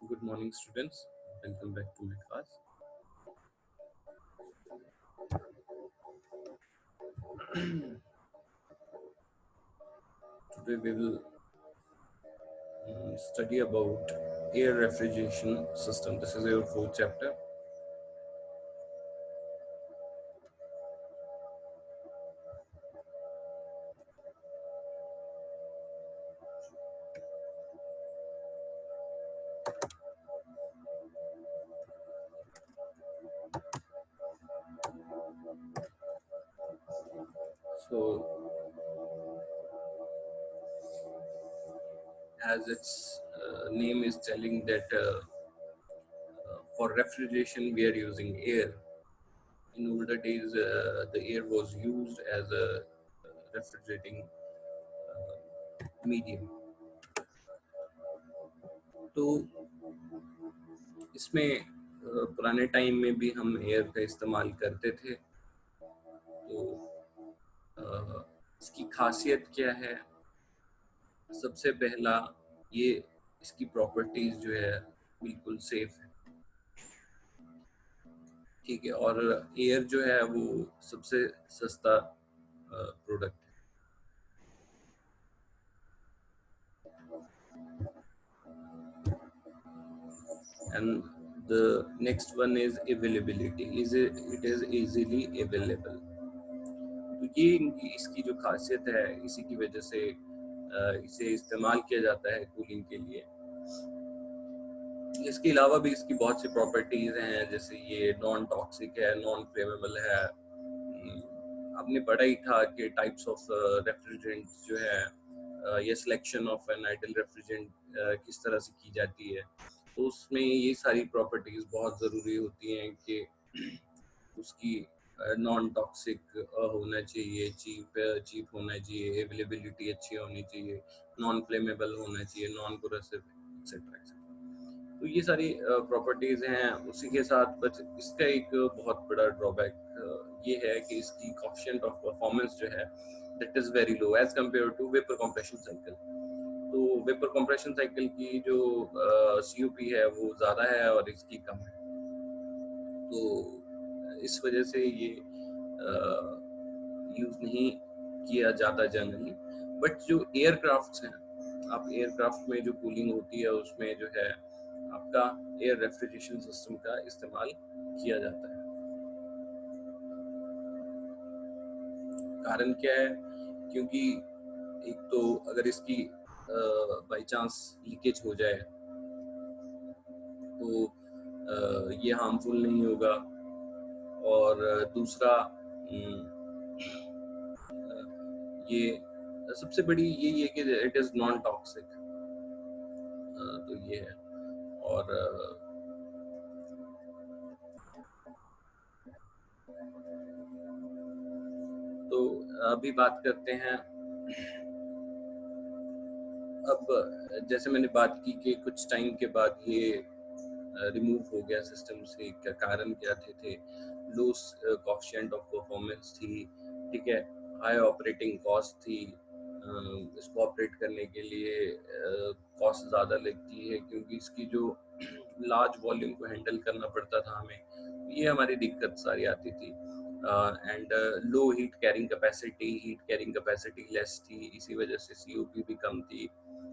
Good morning, students. Welcome back to my class. Today we will study about air refrigeration system. This is your fourth chapter. So, as its name is telling that for refrigeration we are using air. In older days, the air was used as a refrigerating medium. तो इसमें पुराने time में भी हम air का इस्तेमाल करते थे। तो इसकी खासियत क्या है? सबसे पहला ये इसकी प्रॉपर्टीज जो है बिल्कुल सेफ है, ठीक है। और एयर जो है वो सबसे सस्ता प्रोडक्ट है। And the next one is availability, it is easily available. तो ये इसकी जो खासियत है, इसी की वजह से इसे इस्तेमाल किया जाता है कूलिंग के लिए। इसके अलावा भी इसकी बहुत सी प्रॉपर्टीज हैं, जैसे ये नॉन टॉक्सिक है, नॉन फ्लेमेबल है। आपने पढ़ा ही था कि टाइप्स ऑफ रेफ्रिजरेंट जो है ये selection of an ideal refrigerant किस तरह से की जाती है। तो उसमें ये सारी प्रॉपर्टीज बहुत ज़रूरी होती हैं कि उसकी नॉन टॉक्सिक होना चाहिए, चीप होना चाहिए, अवेलेबिलिटी अच्छी होनी चाहिए, नॉन फ्लेमेबल होना चाहिए, नॉन कोरोसिव एक्सेट्रा एक्सेट्रा। तो ये सारी प्रॉपर्टीज हैं। उसी के साथ बस इसका एक बहुत बड़ा ड्रॉबैक ये है कि इसकी कोएफिशिएंट ऑफ परफॉर्मेंस जो है that is very low as compare to vapour compression cycle. तो वेपर कंप्रेशन साइकिल की जो सीओपी है वो ज़्यादा है और इसकी कम है। तो इस वजह से ये यूज़ नहीं किया जाता जनरली। बट जो एयरक्राफ्ट्स हैं, आप एयरक्राफ्ट में जो कूलिंग होती है उसमें जो है आपका एयर रेफ्रिजरेशन सिस्टम का इस्तेमाल किया जाता है। कारण क्या है? क्योंकि एक तो अगर इसकी बाई चांस लीकेज हो जाए तो ये हार्मफुल नहीं होगा। और दूसरा ये सबसे बड़ी यही है कि इट इज़ नॉन टॉक्सिक। तो ये है। और तो अभी बात करते हैं। अब जैसे मैंने बात की कि कुछ टाइम के बाद ये रिमूव हो गया सिस्टम से। क्या कारण क्या थे? लो कोएफिशिएंट ऑफ परफॉर्मेंस थी, ठीक है, हाई ऑपरेटिंग कॉस्ट थी। इसको ऑपरेट करने के लिए कॉस्ट ज़्यादा लगती है क्योंकि इसकी जो लार्ज वॉल्यूम को हैंडल करना पड़ता था हमें, ये हमारी दिक्कत सारी आती थी। And low heat carrying capacity less थी, इसी वजह से सीओपी भी कम थी,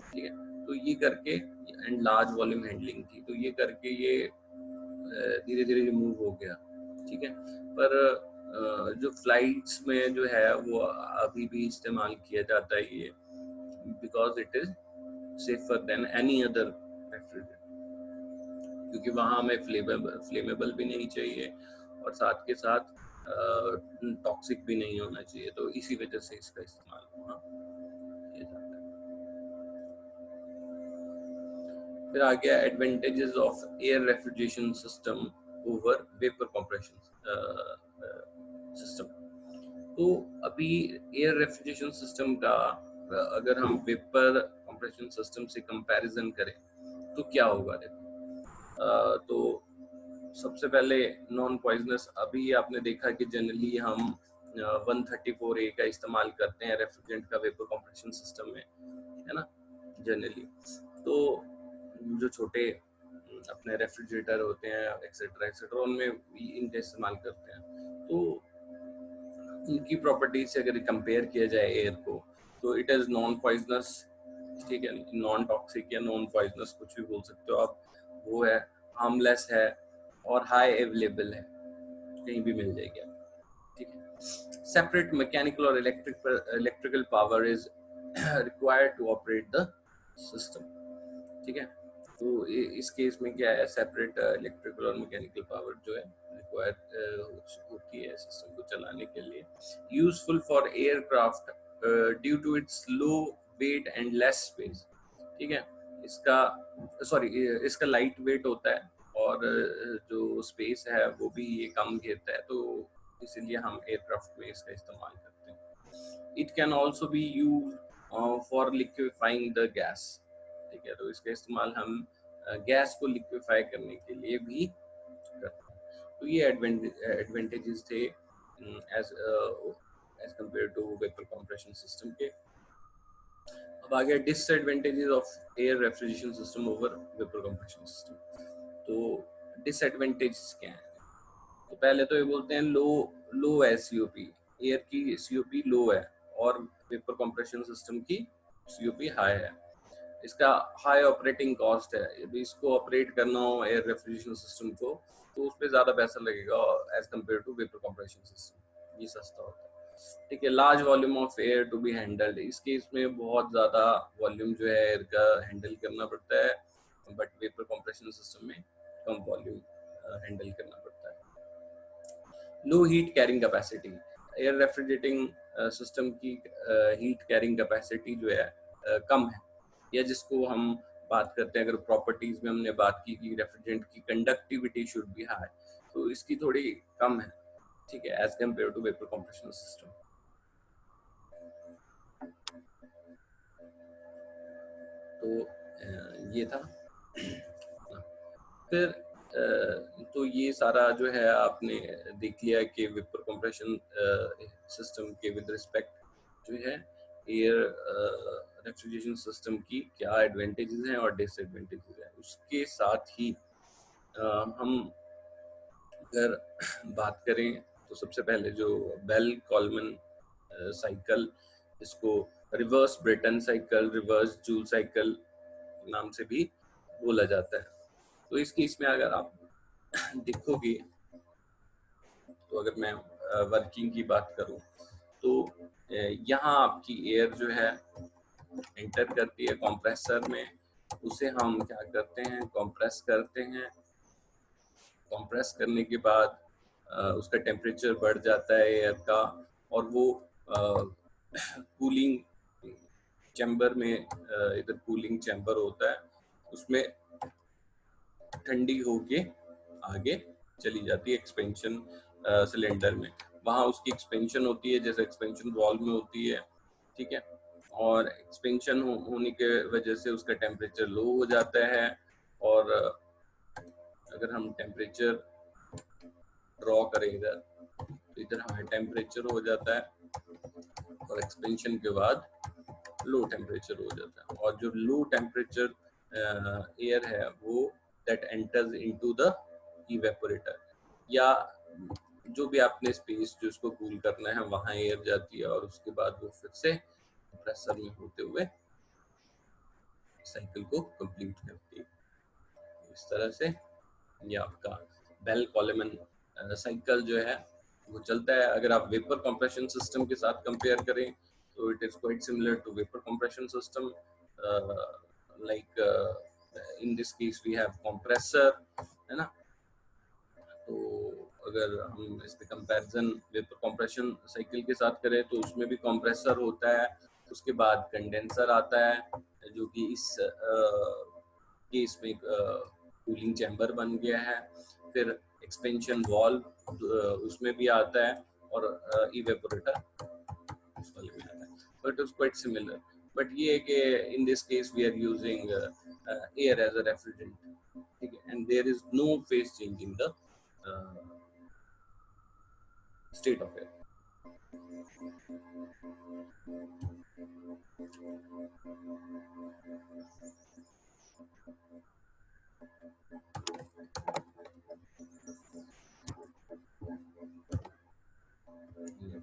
ठीक है। तो ये करके एंड लार्ज वॉल्यूम हैंडलिंग थी, तो ये करके ये धीरे धीरे रिमूव हो गया, ठीक है। पर जो फ्लाइट्स में जो है वो अभी भी इस्तेमाल किया जाता है ये, because it is safer than any other refrigerant, क्योंकि वहाँ हमें फ्लेमेबल भी नहीं चाहिए और साथ के साथ टॉक्सिक भी नहीं होना चाहिए। तो इसी वजह से इसका इस्तेमाल वहाँ किया जाता है। फिर आ गया advantages of air refrigeration system over vapour compression system. तो अभी एयर रेफ्रिजरेशन सिस्टम का अगर हम वेपर कंप्रेशन सिस्टम से कंपैरिजन करें तो क्या होगा? देखो, तो सबसे पहले नॉन पॉइजनस, अभी आपने देखा कि जनरली हम 134A का इस्तेमाल करते हैं रेफ्रिजरेंट का वेपर कंप्रेशन सिस्टम में, है ना, जनरली। तो जो छोटे अपने रेफ्रिजरेटर होते हैं एक्सेट्रा एक्सेट्रा, उनमें भी इनका इस्तेमाल करते हैं। तो इनकी प्रॉपर्टीज से अगर कंपेयर किया जाए एयर को, तो इट इज नॉन पॉइजनस, ठीक है, नॉन टॉक्सिक या नॉन पॉइजनस कुछ भी बोल सकते हो आप, वो है, हार्मलेस है और हाई अवेलेबल है, कहीं भी मिल जाएगी आपको, ठीक है। सेपरेट मैकेनिकल और electrical power is required to operate the system, ठीक है। तो इस केस में क्या है, सेपरेट इलेक्ट्रिकल और मैकेनिकल पावर जो है रिक्वायर्ड होती है सिस्टम को चलाने के लिए। Useful for aircraft due to its low weight and less space, ठीक है। इसका इसका लाइट वेट होता है और जो स्पेस है वो भी ये कम घेरता है, तो इसीलिए हम एयरक्राफ्ट में इसका इस्तेमाल करते हैं। It can also be use for liquefying the gas, ठीक है। तो इसका इस्तेमाल हम गैस को लिक्विफाई करने के लिए भी करते हैं। तो ये एडवांटेजेस थे as as compare to vapour compression system के। अब आ गया disadvantages of air refrigeration system over vapour compression system. तो डिसएडवांटेजेस क्या है? तो पहले तो ये बोलते हैं लो है सीओपी, एयर की सीओपी लो है और वेपर कंप्रेशन सिस्टम की सीओपी हाई है। इसका हाई ऑपरेटिंग कॉस्ट है, यदि इसको ऑपरेट करना हो एयर रेफ्रिजरेशन सिस्टम को तो उस पर ज़्यादा पैसा लगेगा as compare to vapour compression system, ये सस्ता होता है, ठीक है। Large volume of air to be handled, इस केस में बहुत ज़्यादा वॉल्यूम जो है एयर का हैंडल करना पड़ता है, बट वेपर कंप्रेशन सिस्टम में कम वॉल्यूम हैंडल करना पड़ता है। Low heat carrying capacity, air refrigerating system की हीट कैरिंग कैपेसिटी जो है कम है, या जिसको हम बात करते हैं, अगर प्रॉपर्टीज में हमने बात की कि रेफ्रिजरेंट की कंडक्टिविटी शुड बी हाई, तो इसकी थोड़ी कम है, ठीक है, as compare to vapour compression system. तो ये था। फिर तो ये सारा जो है आपने देख लिया कि वेपर कंप्रेशन सिस्टम के विद रिस्पेक्ट जो है एयर रेफ्रिजरेशन सिस्टम की क्या एडवांटेजेस हैं और डिसएडवांटेजेस हैं। उसके साथ ही हम अगर बात करें तो सबसे पहले जो बेल कॉलमन साइकिल, इसको reverse Brayton cycle, reverse Joule cycle नाम से भी बोला जाता है। तो इस केस में अगर आप देखोगे, तो अगर मैं वर्किंग की बात करूं तो यहाँ आपकी एयर जो है एंटर करती है कंप्रेसर में, उसे हम क्या करते हैं, कंप्रेस करते हैं। कंप्रेस करने के बाद उसका टेम्परेचर बढ़ जाता है एयर का, और वो कूलिंग चैम्बर में, इधर कूलिंग चैम्बर होता है, उसमें ठंडी होके आगे चली जाती है एक्सपेंशन सिलेंडर में। वहाँ उसकी एक्सपेंशन होती है जैसे एक्सपेंशन वॉल्व में होती है, ठीक है। और एक्सपेंशन होने के वजह से उसका टेम्परेचर लो हो जाता है, और अगर हम टेम्परेचर ड्रॉ करें इधर, तो इधर हाई टेम्परेचर हो जाता है और एक्सपेंशन के बाद लो टेम्परेचर हो जाता है, और जो लो टेम्परेचर एयर है वो that enters into the evaporator, या जो भी आपने स्पेस जो उसको कूल करना है वहां एयर जाती है, और उसके बाद वो फिर से कंप्रेसर में होते हुए साइकिल को कंप्लीट करती है। इस तरह से ये आपका बेल कॉलमन साइकिल जो है वो चलता है। अगर आप वेपर कंप्रेशन सिस्टम के साथ कंपेयर करें तो it is quite similar to vapour compression system, like in this case we have compressor, है ना। तो अगर हम इसके कंपैरिजन वेपर कंप्रेशन साइकिल के साथ करें तो उसमें भी कंप्रेसर होता है, उसके बाद कंडेंसर आता है जो कि इस केस में कूलिंग चैम्बर बन गया है, फिर एक्सपेंशन वॉल्व उसमें भी आता है, और इवेपोरेटर उस वाले में आता है। So it is quite similar, but ये है कि in this case we are using air as a refrigerant, ठीक है, and there is no phase change in the state of air.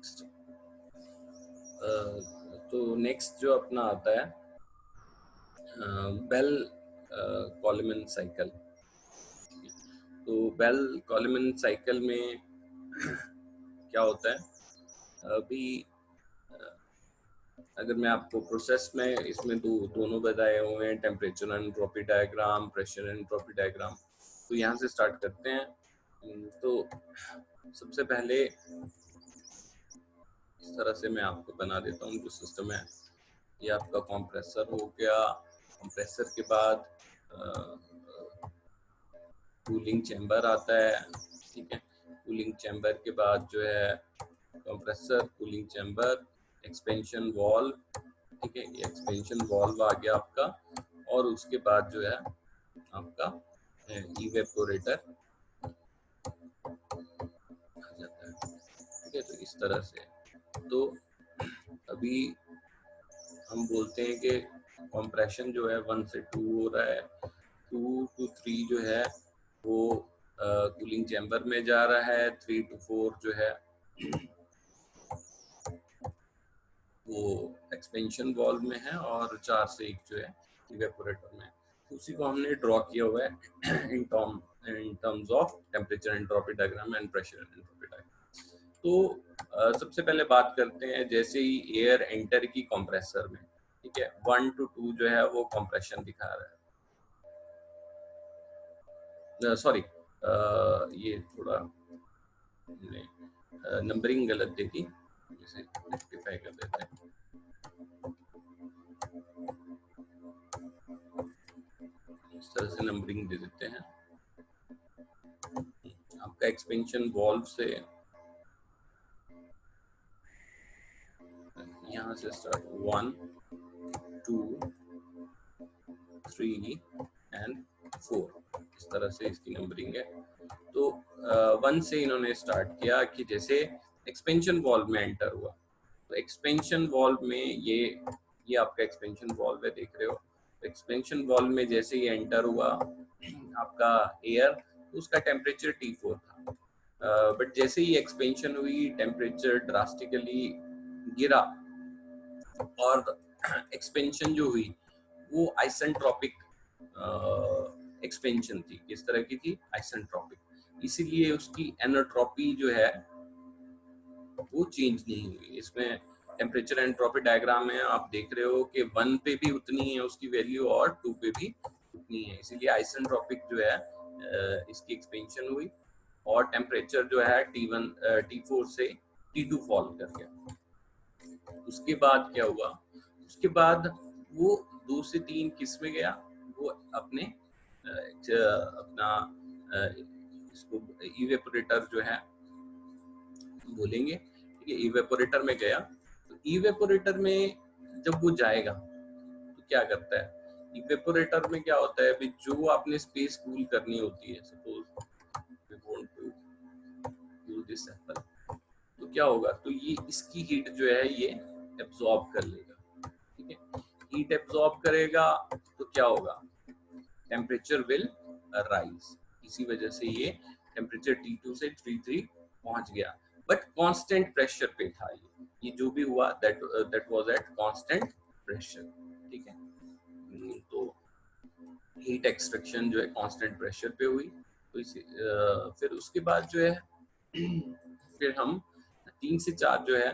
Next तो नेक्स्ट जो अपना आता है बेल कॉलमैन साइकिल। तो बेल कॉलमैन साइकिल में क्या होता है, अभी अगर मैं आपको प्रोसेस में इसमें दोनों बताए हुए हैं, temperature entropy diagram, pressure entropy diagram. तो यहाँ से स्टार्ट करते हैं। तो सबसे पहले इस तरह से मैं आपको बना देता हूँ जो सिस्टम है। ये आपका कंप्रेसर हो गया, कंप्रेसर के बाद कूलिंग चैम्बर आता है, ठीक है। कूलिंग चैम्बर के बाद जो है compressor, cooling chamber, expansion valve, ठीक है। ये एक्सपेंशन वाल्व आ गया आपका, और उसके बाद जो है आपका इवेपोरेटर आ जाता है, ठीक है। तो इस तरह से तो अभी हम बोलते हैं कि कंप्रेशन जो है 1 से 2 हो रहा है, 2 to 3 जो है वो कूलिंग चैम्बर में जा रहा है, 3 to 4 जो है वो एक्सपेंशन वाल्व में है, और 4 से 1 जो है इवेपोरेटर में। उसी को हमने ड्रॉ किया हुआ है in terms of temperature entropy diagram and pressure entropy diagram. तो सबसे पहले बात करते हैं, जैसे ही एयर एंटर की कंप्रेसर में, ठीक है, 1 to 2 जो है वो कंप्रेशन दिखा रहा है। सॉरी, ये थोड़ा नंबरिंग गलत दे दी, इसे रेक्टिफाई कर देते हैं। इस तरह से नंबरिंग दे देते हैं। आपका एक्सपेंशन वाल्व से यहाँ से स्टार्ट 1 2 3 एंड 4, इस तरह से इसकी नंबरिंग है। तो 1 से इन्होंने स्टार्ट किया कि जैसे एक्सपेंशन वाल्व में एंटर हुआ, तो एक्सपेंशन वाल्व में ये आपका एक्सपेंशन वाल्व है, देख रहे हो। एक्सपेंशन वाल्व में जैसे ही एंटर हुआ आपका एयर, तो उसका टेम्परेचर T4 था, बट जैसे ही एक्सपेंशन हुई टेम्परेचर ड्रास्टिकली गिरा, और एक्सपेंशन जो हुई वो आइसेंट्रोपिक एक्सपेंशन थी। किस तरह की थी? आइसेंट्रोपिक। इसीलिए उसकी एनोट्रोपी जो है वो चेंज नहीं हुई। इसमें टेम्परेचर एंट्रोपी डायग्राम में आप देख रहे हो कि 1 पे भी उतनी है उसकी वैल्यू, और 2 पे भी उतनी है। इसीलिए आइसेंट्रोपिक जो है इसकी एक्सपेंशन हुई, और टेम्परेचर जो है T4 से T2 फॉल कर गया। उसके बाद क्या हुआ? उसके बाद वो 2 से 3 किस में गया? वो अपने अपना इसको इवेपोरेटर जो है बोलेंगे, ठीक है, इवेपोरेटर में गया। तो इवेपोरेटर में जब वो जाएगा तो क्या करता है? इवेपोरेटर में क्या होता है, अभी जो आपने स्पेस कूल करनी होती है, suppose we want to do this sample, तो क्या होगा? तो ये इसकी हीट जो है ये एब्जॉर्ब कर लेगा, ठीक है। हीट एब्जॉर्ब करेगा तो क्या होगा? Temperature will rise. इसी वजह से ये टेम्परेचर T2 से T3 पहुंच गया, बट कांस्टेंट प्रेशर पे था। ये जो भी हुआ that was at constant pressure, ठीक है। तो हीट एक्सट्रैक्शन जो है कांस्टेंट प्रेशर पे हुई। तो इसी फिर उसके बाद जो है फिर हम 3 से 4 जो है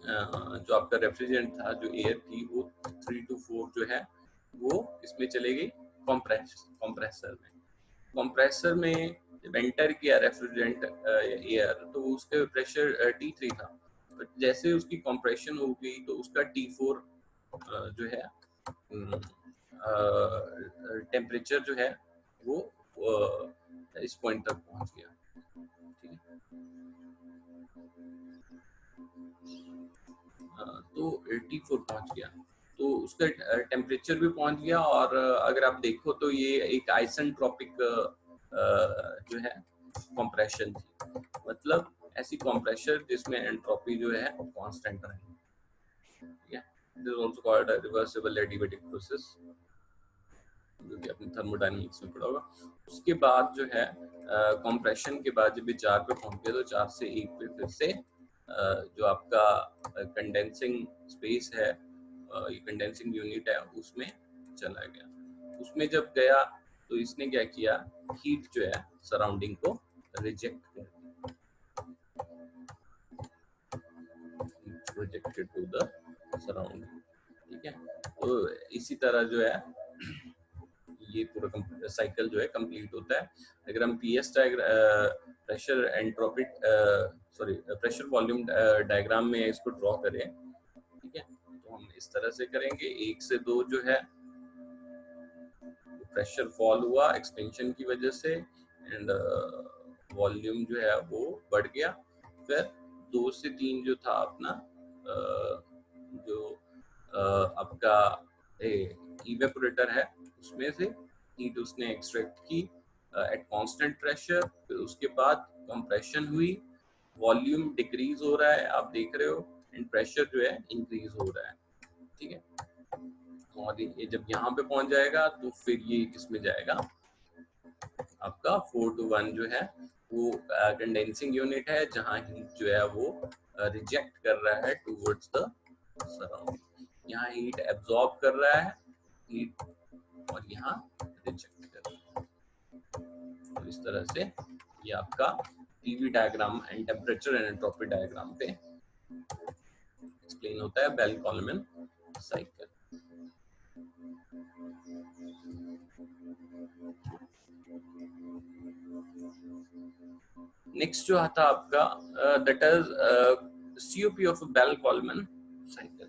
जो आपका रेफ्रिजरेंट था, जो एयर थी, वो 3 to 4 जो है वो इसमें चले गई कंप्रेसर में। कंप्रेसर में जब एंटर किया रेफ्रिजरेंट एयर, तो उसके प्रेशर T3 था, बट जैसे उसकी कंप्रेशन हो गई तो उसका T4 जो है टेम्परेचर जो है वो इस पॉइंट तक पहुंच गया, ठीक है। तो T4 पहुंच गया, तो उसका टेम्परेचर भी पहुंच गया। और अगर आप देखो तो ये एक आइसेंट्रोपिक जो है कंप्रेशन थी, मतलब ऐसी कंप्रेशर जिसमें एंट्रोपी जो है कांस्टेंट रहे, ठीक है। This is also called a reversible adiabatic process, जो कि अपने थर्मोडायनामिक्स में पढ़ा होगा। उसके बाद जो है कंप्रेशन के बाद जब ये 4 पे पहुंच गया, तो 4 से 1 पे फिर से जो आपका कंडेंसिंग स्पेस है, ये कंडेंसिंग यूनिट है, उसमें चला गया। उसमें जब गया तो इसने क्या किया, हीट जो है सराउंडिंग को रिजेक्ट कर प्रोजेक्टेड टू द सराउंडिंग। ठीक है, तो इसी तरह जो है ये पूरा साइकिल जो है कंप्लीट होता है। अगर हम PS pressure entropy pressure volume diagram में इसको ड्रॉ करें, ठीक है, तो हम इस तरह से करेंगे। 1 से 2 जो है प्रेशर फॉल हुआ एक्सपेंशन की वजह से, एंड वॉल्यूम जो है वो बढ़ गया। फिर 2 से 3 जो था अपना जो आपका इवेपोरेटर है, उसमें से हीट उसने एक्सट्रैक्ट की एट कांस्टेंट प्रेशर। फिर उसके बाद कंप्रेशन हुई, वॉल्यूम डिक्रीज हो रहा है आप देख रहे हो, एंड प्रेशर जो है इंक्रीज हो रहा है। ठीक है, और ये जब यहाँ पे पहुंच जाएगा तो फिर ये किसमें जाएगा, आपका 4 to 1 जो है वो कंडेंसिंग यूनिट है, जहाँ हीट जो है वो रिजेक्ट कर रहा है टूवर्ड्स द सराउंडिंग। यहाँ हीट एब्जॉर्ब कर रहा है हीट, और यहाँ रिजेक्ट कर रहा है। तो इस तरह से ये आपका PV diagram and temperature and entropy diagram पे एक्सप्लेन होता है बेल कॉलमैन साइकिल। नेक्स्ट जो आता आपका that is COP of Bell Coleman cycle.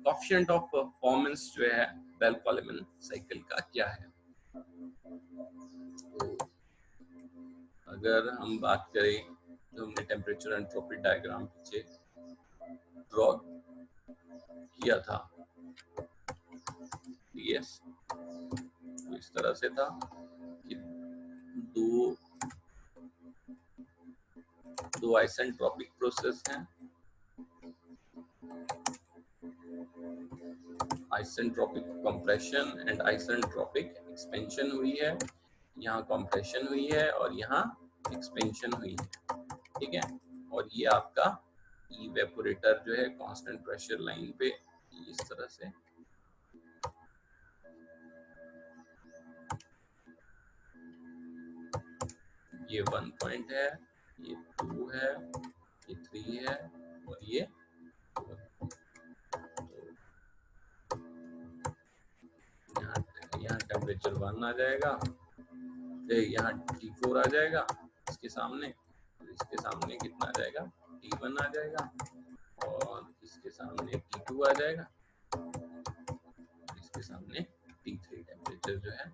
Coefficient of performance जो है बेल कॉलमैन साइकिल का क्या है। तो अगर हम बात करें तो हमने टेम्परेचर एंट्रोपी डायग्राम पीछे ड्रॉ किया था, यस, तो इस तरह से था कि दो आइसेंट्रोपिक प्रोसेस हैं, isentropic compression and isentropic expansion हुई है। यहाँ कंप्रेशन हुई है और यहाँ एक्सपेंशन हुई है। ठीक है, और ये आपका इवेपोरेटर जो है कांस्टेंट प्रेशर लाइन पे इस तरह से ये 1 पॉइंट है, ये 2 है, ये 3 है, और ये यहाँ टेम्परेचर 1 आ जाएगा, यहाँ T4 आ जाएगा इसके सामने, इसके सामने कितना आ जाएगा, T1 आ जाएगा, और इसके सामने T2 आ जाएगा, इसके सामने T3। टेम्परेचर जो है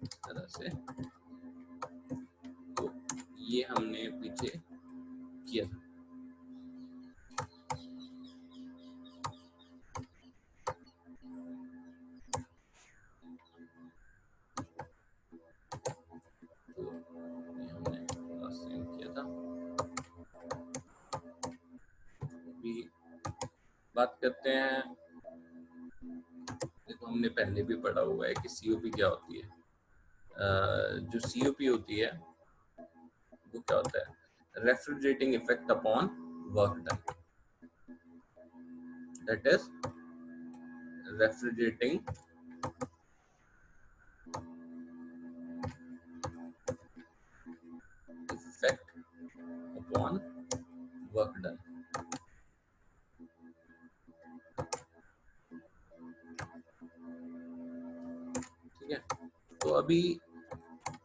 इस तरह से, तो ये हमने पीछे किया था। बात करते हैं, देखो हमने पहले भी पढ़ा हुआ है कि सीओपी क्या होती है। जो सीओपी होती है वो क्या होता है, refrigerating effect upon work done, that is refrigerating effect upon work done. ठीक है, तो अभी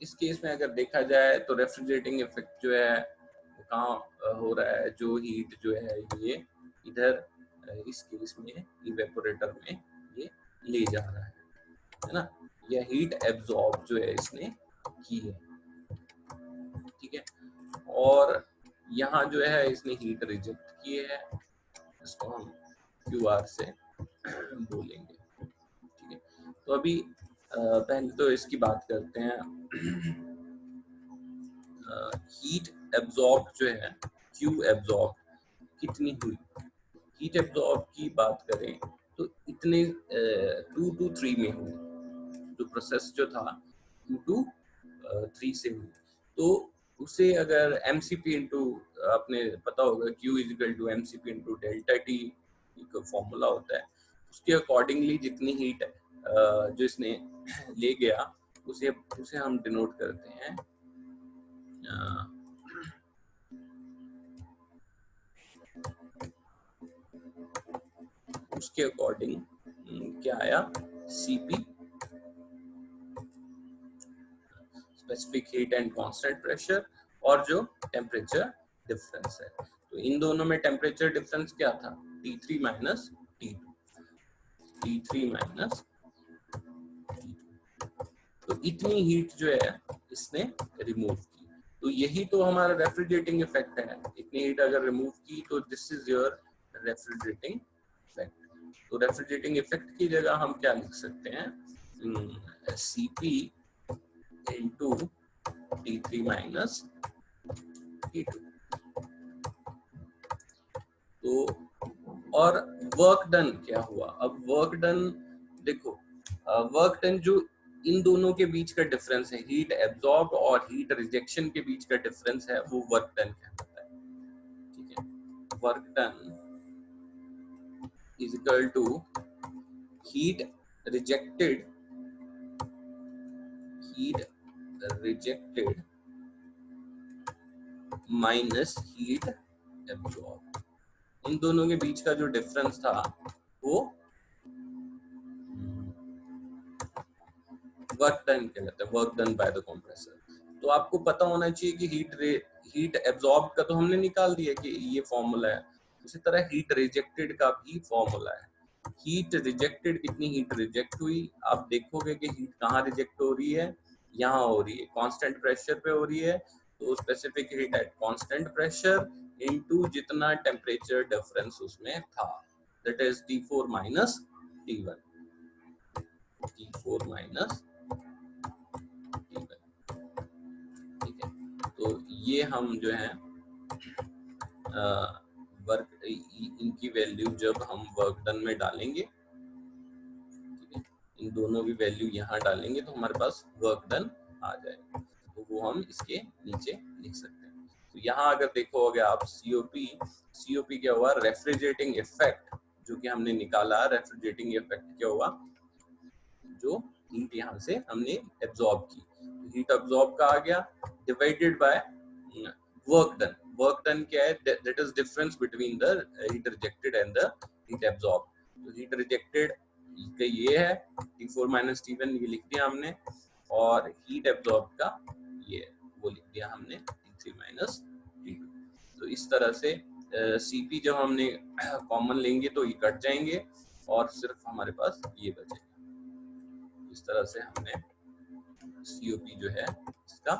इस केस में अगर देखा जाए तो रेफ्रिजरेटिंग इफेक्ट जो है वो कहाँ हो रहा है, जो हीट जो है ये इधर इस केस में इवेपोरेटर में ये ले जा रहा है ना, यह हीट एब्जॉर्ब जो है इसने की है। ठीक है, और यहाँ जो है इसने हीट रिजेक्ट की है, इसको हम QR से बोलेंगे। ठीक है, तो अभी पहले तो इसकी बात करते हैं, हीट एब्जॉर्ब जो है Q एब्जॉर्ब कितनी हुई। हीट एब्जॉर्ब की बात करें तो इतने 2 to 3 में हुई, जो प्रोसेस जो था 2 to 3 से हुई, तो उसे अगर mcp इंटू, आपने पता होगा q is equal to mcp into delta T एक फॉर्मूला होता है, उसके अकॉर्डिंगली जितनी हीट जो इसने ले गया उसे उसे हम डिनोट करते हैं उसके अकॉर्डिंग क्या आया, Cp specific heat and constant pressure, और जो टेम्परेचर डिफरेंस है, तो इन दोनों में टेम्परेचर डिफरेंस क्या था, T3 minus T2, T3 minus T2, तो इतनी हीट जो है इसने रिमूव की, तो यही तो हमारा रेफ्रिजरेटिंग इफेक्ट है, इतनी हीट अगर रिमूव की तो this is your refrigerating effect. तो रेफ्रिजरेटिंग इफेक्ट की जगह हम क्या लिख सकते हैं, Cp into T3 minus T2। तो और वर्क डन क्या हुआ, अब वर्क डन देखो, वर्क डन जो इन दोनों के बीच का डिफरेंस है, हीट एब्जॉर्ब और हीट रिजेक्शन के बीच का डिफरेंस है, वो वर्क डन कहलाता है, ठीक है। Work done is equal to heat rejected minus heat absorb, इन दोनों के बीच का जो डिफरेंस था वो वर्क डन कहलाता है, work done by the compressor. तो आपको पता होना चाहिए कि हीट एब्जॉर्ब का तो हमने निकाल दिया कि ये फॉर्मूला है, उसी तरह हीट रिजेक्टेड का भी फॉर्मूला है। हीट रिजेक्टेड, कितनी हीट रिजेक्ट हुई, आप देखोगे कि हीट कहाँ रिजेक्ट हो रही है, यहाँ हो रही है, कांस्टेंट प्रेशर पे हो रही है, तो specific heat at constant pressure into जितना टेम्परेचर डिफरेंस उसमें था, that is T4 minus T1, T4 minus T1, ठीक है। तो ये हम जो है वर्क, इनकी वैल्यू जब हम वर्क डन में डालेंगे, ठीक है, इन दोनों की वैल्यू यहाँ डालेंगे तो हमारे पास वर्क डन आ जाएगा, तो वो हम इसके नीचे लिख सकते हैं। तो यहाँ अगर देखोगे आप COP क्या हुआ, रेफ्रिजरेटिंग इफेक्ट जो कि हमने निकाला, रेफ्रिजरेटिंग इफेक्ट क्या हुआ, जो हीट यहाँ से हमने एब्जॉर्ब की, हीट एब्जॉर्ब का आ गया divided by work done. Work done क्या है, that is difference between the heat rejected and the heat absorb. तो हीट रिजेक्टेड का ये है T4 माइनस T1, ये लिख दिया हमने, और हीट एब्जॉर्ब का ये वो लिख दिया हमने T3 माइनस T2। तो इस तरह से Cp जब हमने कॉमन लेंगे तो ये कट जाएंगे और सिर्फ हमारे पास ये बचेगा। इस तरह से हमने COP जो है इसका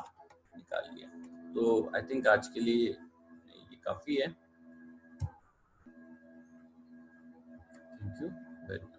निकाल लिया। तो आई थिंक आज के लिए ये काफी है। Thank you very much.